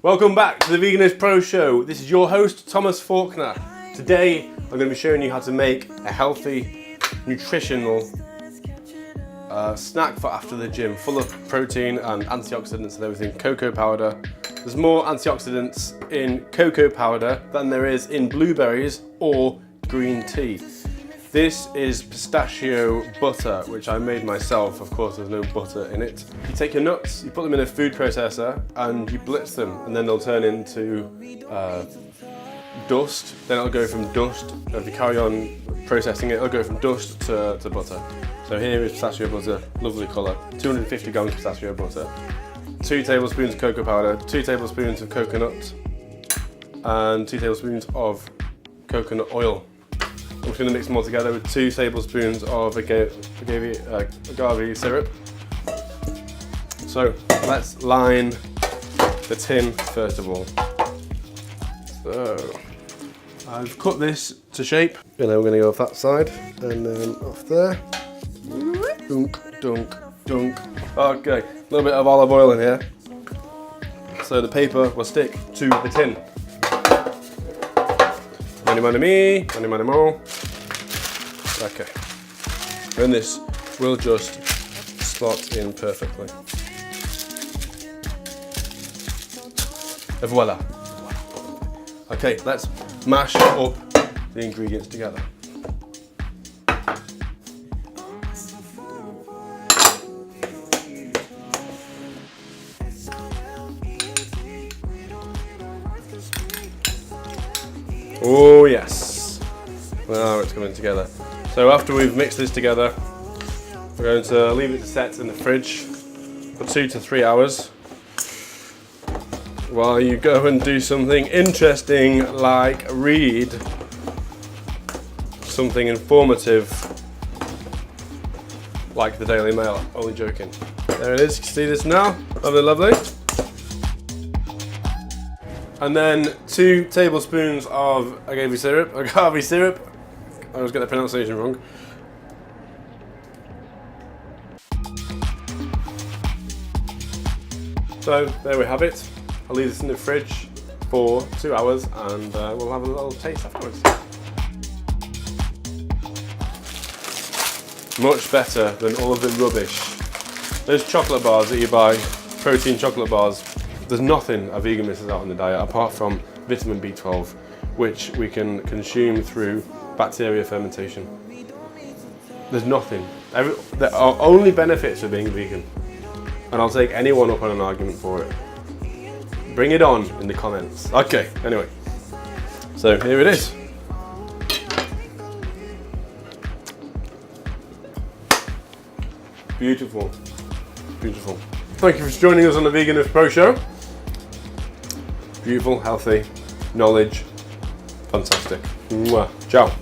Welcome back to the Veganist Pro Show. This is your host, Thomas Faulkner. Today, I'm going to be showing you how to make a healthy, nutritional snack for after the gym, full of protein and antioxidants and everything. Cocoa powder. There's more antioxidants in cocoa powder than there is in blueberries or green tea. This is pistachio butter, which I made myself. Of course, there's no butter in it. You take your nuts, you put them in a food processor, and you blitz them, and then they'll turn into dust. Then it'll go from dust, if you carry on processing it, it'll go from dust to butter. So here is pistachio butter, lovely colour. 250 grams pistachio butter. 2 tablespoons of cocoa powder, 2 tablespoons of coconut, and 2 tablespoons of coconut oil. I'm just going to mix them all together with 2 tablespoons of agave syrup. So let's line the tin first of all. So I've cut this to shape, and then we're going to go off that side and then off there. Dunk, dunk, dunk. Okay, a little bit of olive oil in here, so the paper will stick to the tin. Many, many, me, many, many more. Okay, and this will just slot in perfectly. And voila. Okay, let's mash up the ingredients together. Oh yes, now it's coming together. So after we've mixed this together, we're going to leave it to set in the fridge for 2 to 3 hours while you go and do something interesting like read something informative like the Daily Mail. Only joking. There it is, you can see this now, lovely, lovely. And then 2 tablespoons of agave syrup. I always get the pronunciation wrong. So there we have it. I'll leave this in the fridge for 2 hours and we'll have a little taste afterwards. Much better than all of the rubbish. Those chocolate bars that you buy, protein chocolate bars, there's nothing a vegan misses out on the diet apart from vitamin B12, which we can consume through bacteria fermentation. There's nothing. There are only benefits of being vegan, and I'll take anyone up on an argument for it. Bring it on in the comments. Okay, anyway, so here it is. Beautiful, beautiful. Thank you for joining us on the Veganist Pro Show. Beautiful, healthy, knowledge, fantastic. Mwah. Ciao.